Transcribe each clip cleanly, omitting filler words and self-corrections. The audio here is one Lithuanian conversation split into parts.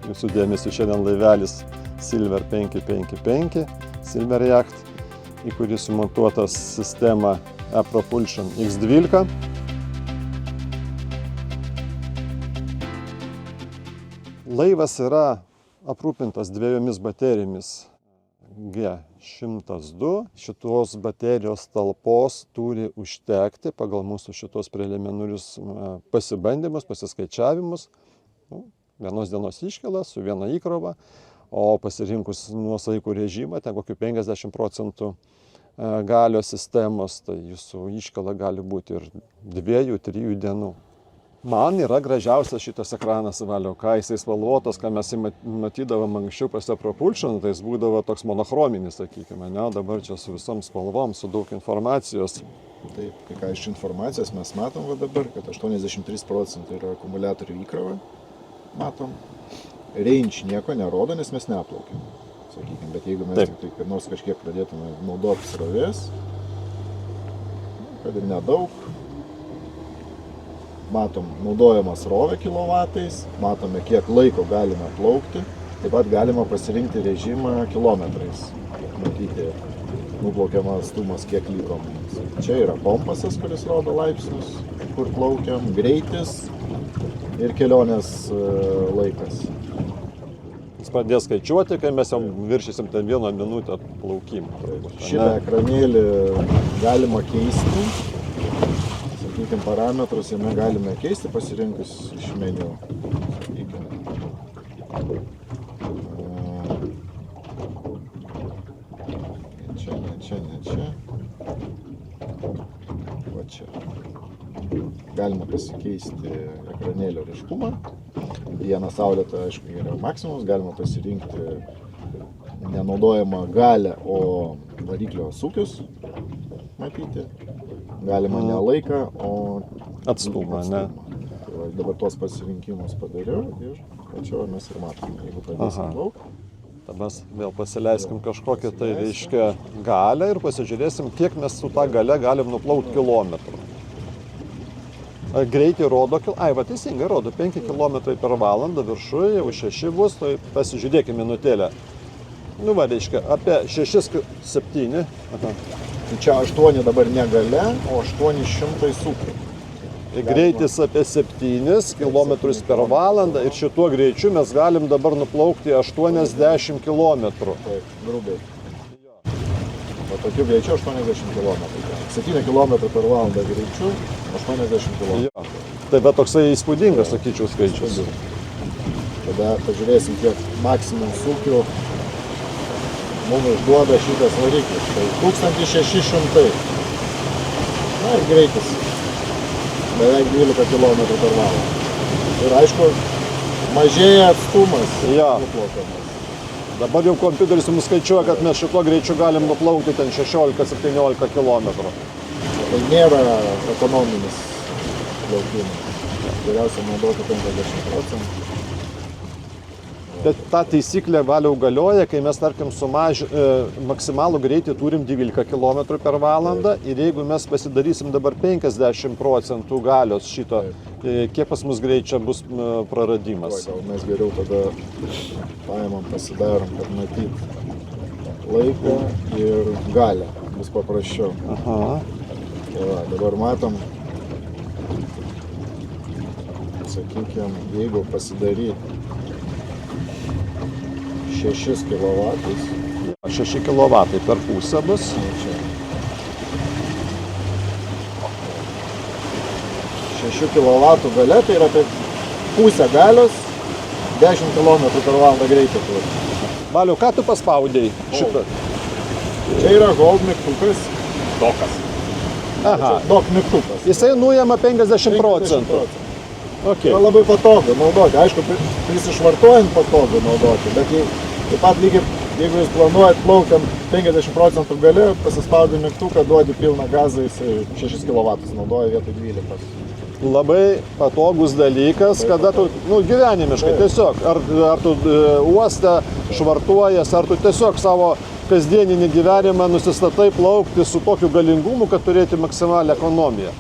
jūsų dėmesio šiandien laivelis Silver 555, Silver Yacht, į kurį sumontuotas sistema ePropulsion X12. Laivas yra aprūpintas dviejomis baterijomis G102. Šitos baterijos talpos turi užtekti pagal mūsų šitos preliminarius pasibandymus, pasiskaičiavimus. Vienos dienos iškela su viena įkrova, o pasirinkus nuosaikų režimą, ten kokių 50% galios sistemos, tai jūsų iškela gali būti ir 2-3 dienų. Man yra gražiausias šitas ekranas, Valiau, ką jisai spalvotas, ką mes matydavom anksčiau pas ePropulsion, tai jis būdavo toks monochrominis, sakykime, ne? Dabar čia su visom spalvom, su daug informacijos. Taip, kai ką iš informacijos mes matom dabar, kad 83% yra akumuliatorių įkrova, matom. Range nieko nerodo, nes mes neplaukėm, sakykime, bet jeigu mes tik tai nors kažkiek pradėtume naudoti srovės, kad ir nedaug, matom naudojama srovė kilovatais, matome kiek laiko galime plaukti, taip pat galima pasirinkti režimą kilometrais, matyti nuplaukiamas atstumas kiek liko mums. Čia yra kompasas, kuris rodo laipsnius, kur plaukiam, greitis ir kelionės laikas. Jis pradės skaičiuoti, kai mes jau viršysim ten 1 minutę plaukimą. Šitą ekranėlį galima keisti. Sakykime, parametrus jame galime keisti pasirinkus iš meniu. Ne čia. Va čia. Galima pasikeisti ekranėlio ryškumą. Dieną saulėta, aišku, yra maksimumas. Galima pasirinkti nenaudojamą galią, o variklio sūkius matyti. Galima ne laiką, o atstumą, ne? Tai va, dabar tuos pasirinkimus padariau ir pačiau mes ir matome, jeigu pradėsim plaukti. Tada mes vėl pasileiskim kažkokią tai reiškia galę ir pasižiūrėsim, kiek mes su tą gale galim nuplaukti kilometrų. Greitį rodo, teisingai rodo, 5 km per valandą viršuje, jau 6 bus, tai pasižiūrėkime minutėlę. Nu va, reiškia, apie 6-7. Tai čia 8 dabar ne gale, o 800 sūkių. Greitis apie 7 km per valandą ir šituo greičiu mes galim dabar nuplaukti 80 km. Taip, grubiai. O tokiu greičiu 80 km. 7 km per valandą greičiu, 80 km. Tai bet toksai įspūdingas, sakyčiau, skaičius. Tada pažiūrėsim, kiek maksimum sūkių mums išduoda šitas variklis. Tai 1600. Na ir greitis. Beveik 12 km per valandą. Ir aišku, mažėja atstumas. Nuplaukiamas. Dabar jau kompiuteris mums skaičiuoja, kad mes šituo greičiu galim nuplaukti ten 16-17 km. Tai nėra ekonominis plaukimas. Geriausia naudoti 50%. Bet ta taisyklė, Valiau, galioja, kai mes, tarkim, maksimalų greitį turim 12 km per valandą ir jeigu mes pasidarysim dabar 50% galios šito, kiek pas mus greičio bus praradimas? Gal mes geriau tada paimam, pasidarom, kad matyt laiką ir galę. Bus paprasčiau. Dabar matom, sakykime, jeigu pasidaryti 6 kW. 6 kW per pusę bus. 6 kW galia, tai yra apie pusę galios, 10 km per valandą greitį turi. Valiau, ką tu paspaudėjai šitą? Čia yra hold mygtukas. Dokas. Dok mygtukas. Jisai nuima 50%. Okay. Yra labai patogu naudoti, aišku, prisišvartuojant patogu naudoti, bet taip pat lygiai, jeigu jūs planuojat plaukiant 50% gali, pasispaudi mygtuką, duodi pilną gazą, jis 6 kW naudoja vietoj 12. Labai patogus dalykas, kada tu, gyvenimiškai tiesiog, ar tu uoste švartuojas, ar tu tiesiog savo kasdieninį gyvenimą nusistatai plaukti su tokiu galingumu, kad turėti maksimalią ekonomiją.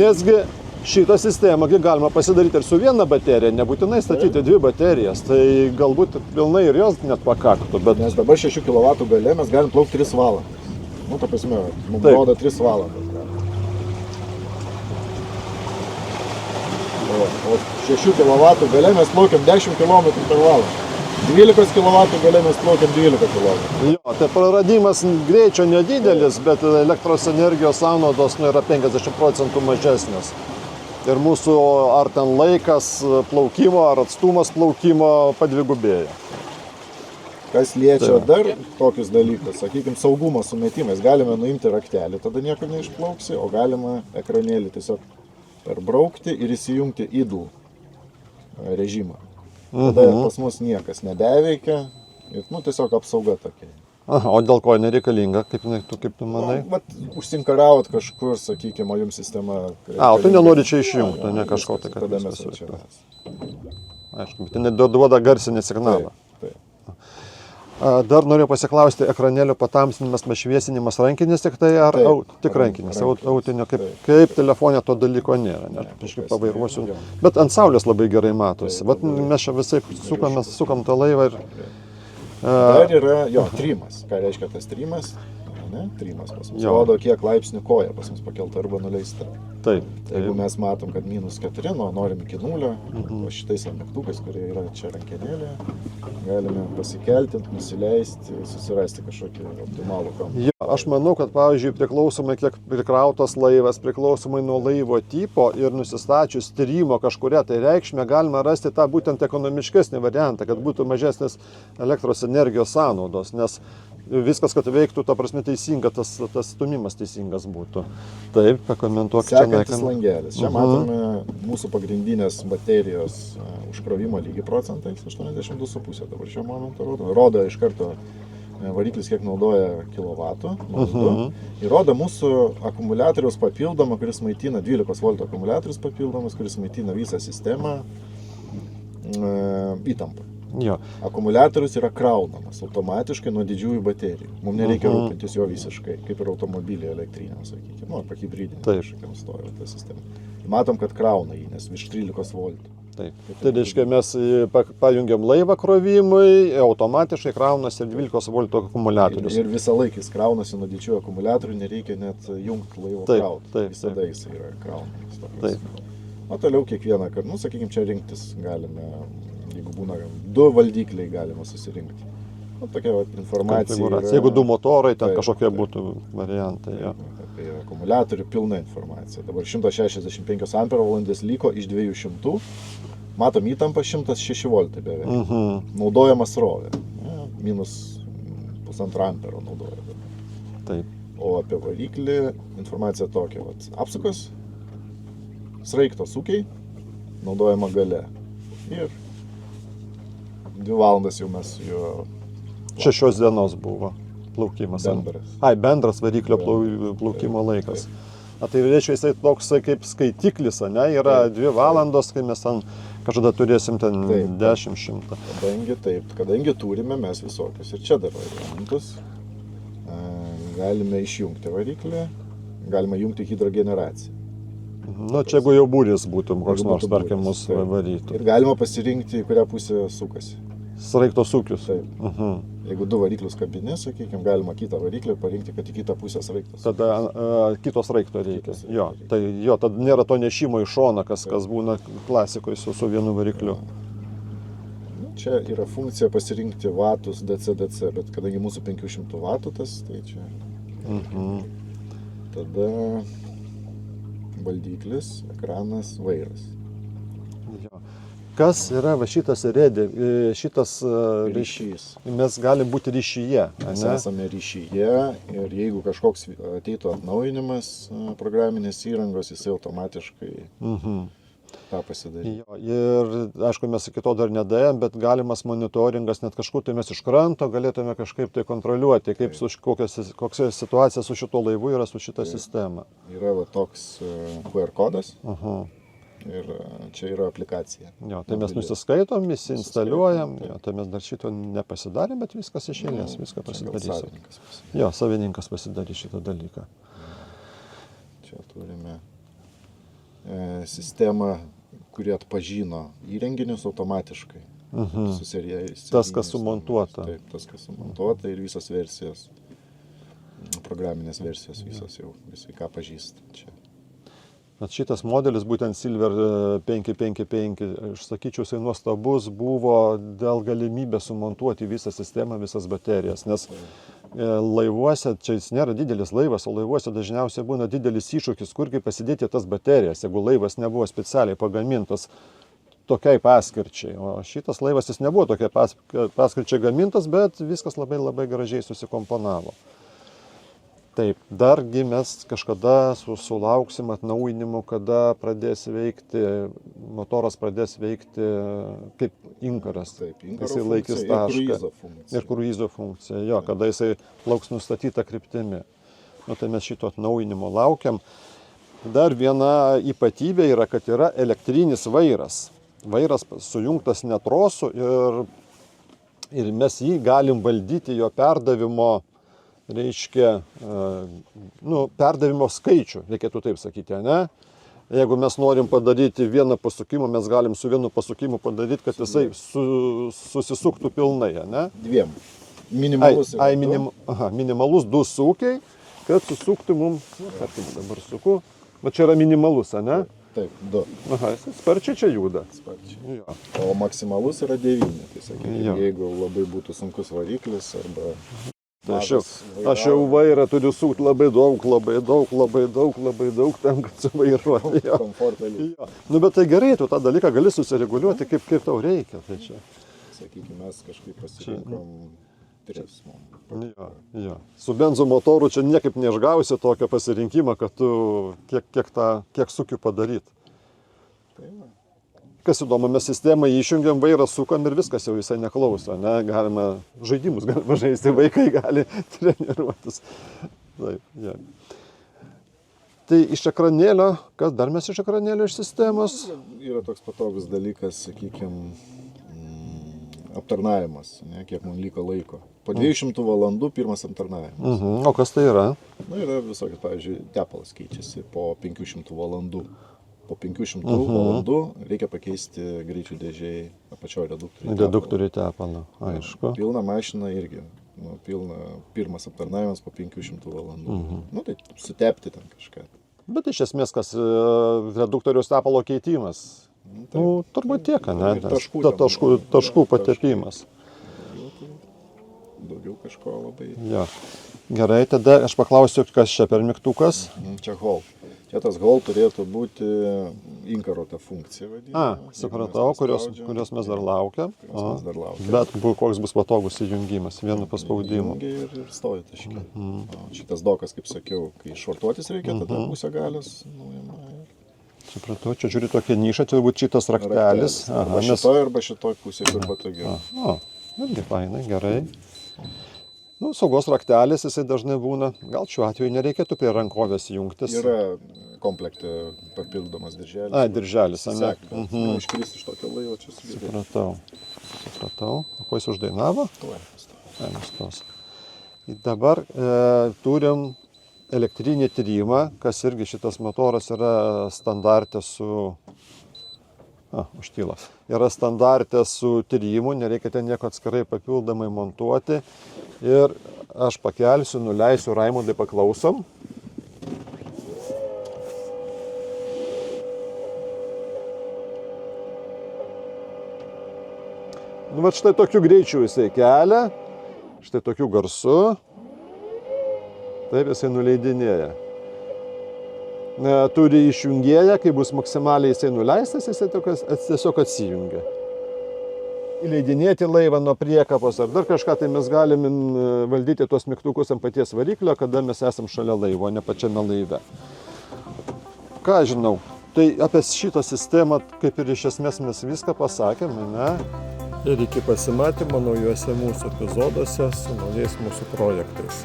Nesgi Šitą sistemą galima pasidaryti ir su viena baterija, nebūtinai statyti 2 baterijas, tai galbūt pilnai ir jos net pakaktų, bet Nes dabar 6 kW galia mes galim plaukti 3 valandas. Nu, ta prasme, mums Taip. rodo 3 valandas. O 6 kW galia mes plaukiam 10 km per valandą. 12 kW galia mes plaukiam 12 km. jo, tai praradimas greičio nedidelis, bet elektros energijos sąnaudos yra 50% mažesnės. Ir mūsų ar ten laikas plaukimo, ar atstumas plaukimo padvigubėja. Kas liečia dar tokius dalykus, sakykime, saugumo sumetimais, galime nuimti raktelį, tada niekur neišplauksi, o galima ekranėlį tiesiog perbraukti ir įsijungti idle režimą. Tada pas mus niekas nebeveikia ir tiesiog apsauga tokia. Aha, o dėl ko nereikalinga, kaip tu manai? Vat užsinkaravot kažkur, sakykime, o jums sistema... O tu nenori čia išjungti, ne kažko tai, kad tada mes viskas čia veiktų. mes. Aišku, bet tai duoda garsinį signalą. Taip. Dar noriu pasiklausti, ekranėlio patamsinimas, šviesinimas rankinis tik tai, ar Taip, tik rankinis? rankinis. Autinio, Taip. kaip telefone to dalyko nėra, ne? Kažkaip pavairuosiu. Bet ant saulės labai gerai matosi. Vat mes čia visai sukam tą laivą ir... Dar yra, trimas. Ką reiškia tas trimas? Trimas pas mus. Rodo, kiek laipsnių koja pas mus pakelta arba nuleista. Taip. Jeigu mes matom, kad -4, norim iki 0, o šitais mygtukais, kurie yra čia rankenėlė, galime pasikelti, nusileisti, susirasti kažkokį optimalų kampą. Jo, aš manau, kad pavyzdžiui, priklausomai kiek prikrautas laivas, priklausomai nuo laivo tipo ir nusistačius trimo kažkuria tai reikšmė, galima rasti tą būtent ekonomiškesnį variantą, kad būtų mažesnis elektros energijos sąnaudos, nes viskas, kad veiktų, ta prasme, teisinga, tas stumimas teisingas būtų. Taip, pakomentuok čia. Sekantis langelis. Čia matome mūsų pagrindinės baterijos užkrovimo lygį procentais, 82,5 dabar šiuo momentu rodo. Rodo iš karto variklis, kiek naudoja kilovatų. Ir rodo mūsų akumuliatoriaus papildomą, kuris maitina 12 V akumuliatorius papildomas, kuris maitina visą sistemą įtampą. Jo. Akumuliatorius yra kraunamas automatiškai nuo didžiųjų baterijų. Mums nereikia rūpintis jo visiškai, kaip ir automobiliai elektriniam, sakykime, arba hibridiniam kažkokiam stojo tą sistemą. Matom, kad krauna jį, nes virš 13 V. Taip. Tai reiškia, mes pajungiam laivą krovimui, automatiškai kraunasi ir 12 V akumuliatorius. Ir visą laiką jis kraunasi nuo didžiųjų akumuliatorių, nereikia net jungti laivo krauti. Visada jis yra kraunamas. O toliau kiekvieną kartą, sakykime, čia rinktis galime. Jeigu būna 2 valdikliai, galima susirinkti. Tokia informacija yra... Jeigu 2 motorai, ten kažkokie būtų variantai. Apie akumuliatorių pilna informacija. Dabar 165 Ah liko iš 200. Matom įtampą 106 V beveik. Naudojama srovė. Minus 1,5 ampero naudoja. Taip. O apie variklį informacija tokia. Apsukos, sraigto sūkiai, naudojama galia. Ir 2 valandas jau mes jo... 6 dienos buvo plaukimas. Bendras. Bendras variklio plaukimo laikas. Tai reiškia, jisai toks kaip skaitiklis, ne? Yra 2 valandos, kai mes ten kažkada turėsim ten 10-100. Kadangi turime mes visokius ir čia dar variantus, galime išjungti variklį, galima jungti hidrogeneraciją. Čia jeigu jau būris būtų, koks nors, tarkim, mus varytų. Ir galima pasirinkti, į kurią pusę sukasi. Sraigto sūkius. Jeigu 2 variklius kabinė, sakykime, galima kitą variklį parinkti, kad į kitą pusę sraigtas. Tada kito sraigto reikia. Tada nėra to nešimo į šoną, kas būna klasikoje su vienu varikliu. Čia yra funkcija pasirinkti vatus DC-DC, bet kadangi mūsų 500 vatų tas, tai čia... Tada valdiklis, ekranas, vairas. Kas yra šitas redė, šitas ryšys? Mes galim būti ryšyje. Mes esame ryšyje ir jeigu kažkoks ateitų atnaujinimas programinės įrangos, jisai automatiškai tą pasidarys. Ir aišku, mes iki to dar nedaėjom, bet galimas monitoringas, net kažkur tai mes iš kranto galėtume kažkaip tai kontroliuoti, kaip kokia situacija su šito laivu yra su šita sistema. Yra toks QR kodas. Ir čia yra aplikacija. Tai mes nusiskaitom, įsiinstaliuojam, tai mes dar šito nepasidarėm, bet viskas iš eilės, viską pasidarysim. Savininkas pasidarys šitą dalyką. Čia turime sistema, kuri atpažino įrenginius automatiškai. Tas, kas sumontuota. Taip, tas, kas sumontuota ir visos versijos, programinės versijos visos jau visai ką pažįsta čia. Bet šitas modelis, būtent Silver 555, aš sakyčiau, jisai nuostabus buvo dėl galimybės sumontuoti visą sistemą, visas baterijas, nes laivuose, čia jis nėra didelis laivas, o laivuose dažniausiai būna didelis iššūkis, kurgi pasidėti tas baterijas, jeigu laivas nebuvo specialiai pagamintas tokiai paskirčiai. O šitas laivas jis nebuvo tokiai paskirčiai gamintas, bet viskas labai labai gražiai susikomponavo. Taip, dargi mes kažkada sulauksim atnaujinimų, kada pradės veikti, motoras pradės veikti kaip inkaras. Taip, inkaro jisai laikys funkcija tašką. ir kruizo funkcija. Ir kruizo funkcija, jo, kada jisai plauks nustatytą kryptimi. Nu, tai mes šito atnaujinimo laukiam. Dar viena ypatybė yra, kad yra elektrinis vairas. Vairas sujungtas netrosu ir mes jį galim valdyti jo perdavimo, reiškia, perdavimo skaičių, reikėtų taip sakyti, ne? Jeigu mes norim padaryti vieną pasukimą, mes galim su vienu pasukimu padaryti, kad jisai susisuktų pilnai, ne? Dviem. Minimalus minimalus 2 sūkiai, kad susuktų mums, tarkim, dabar suku, bet čia yra minimalus, ne? Taip, 2. Aha, jis sparčiai čia juda. Sparčiai. Jo. O maksimalus yra 9, tai sakykime, jeigu labai būtų sunkus variklis arba... Aš jau vairą turiu sukti labai daug, tam, kad suvairuoti. Nu, bet tai gerai, tu tą dalyką gali susireguliuoti, kaip tau reikia. Tai čia. Sakykime, mes kažkaip pasirinkom 3. Jo. Su benzo motoru čia niekaip neišgausi tokio pasirinkimą, kad tu kiek sukių padaryti. Tai va. Kas įdomu, mes sistemą išjungiam, vairą sukam ir viskas jau visai neklauso, ne? Galima žaidimus žaisti, vaikai gali treniruotis. Taip, ja. Tai iš ekranėlio, kas dar mes iš ekranėlio iš sistemos? Yra toks patogus dalykas, sakykime, aptarnavimas, ne, kiek man liko laiko. Po 200 valandų pirmas aptarnavimas. O kas tai yra? Yra visokios, pavyzdžiui, tepalas keičiasi po 500 valandų. Po 500 valandų reikia pakeisti greičių dėžėj apačioje reduktorių. Reduktorių tepalą, aišku. Pilna mašina irgi, pirmas aptarnavimas po 500 valandų. Nu, tai sutepti ten kažką. Bet iš esmės, kas reduktoriaus tepalo keitimas? Nu, turbūt tiek, ne? Taškų patepimas. Daugiau kažko labai. Jo. Gerai, tada aš paklausiu, kas čia per mygtukas? Čia hold. Čia tas hold turėtų būti inkaro ta funkcija vadinama. Supratau, kurios mes dar laukiam. Bet koks bus patogus įjungimas, vienu paspaudimu. Ir stovi taške. Šitas dokas, kaip sakiau, kai švartuotis reikia, tada pusę galios nuima. Supratau, čia žiūri tokia niša, čia turbūt šitas raktelis. Arba šitoj pusėje, kur patogiau. Irgi fainai, gerai. Nu, saugos raktelis, jisai dažnai būna, gal šiuo atveju nereikėtų prie rankovės jungtis. Yra komplekte papildomas dirželis. Dirželis, ne? Iškris iš tokio laivo čia sudėti. Supratau. O ko jis uždainavo? Nustos. Dabar turim elektrinį tyrimą, kas irgi šitas motoras yra standartė su... užtyla. Yra standartė su tyrimu, nereikia ten nieko atskirai papildomai montuoti. Ir aš pakelsiu, nuleisiu, Raimondai, paklausom. Nu, bet štai tokiu greičiu jisai kelia, štai tokiu garsu. Taip jisai nuleidinėja. Turi išjungėją, kai bus maksimaliai jisai nuleistas, jisai tiesiog atsijungia. Įleidinėti laivą nuo priekabos ar dar kažką, tai mes galim valdyti tuos mygtukus ant paties variklio, kada mes esam šalia laivo, ne pačiame laive. Ką žinau, tai apie šitą sistemą, kaip ir iš esmės mes viską pasakėme, ne? Ir iki pasimatymo naujuose mūsų epizoduose su naujais mūsų projektais.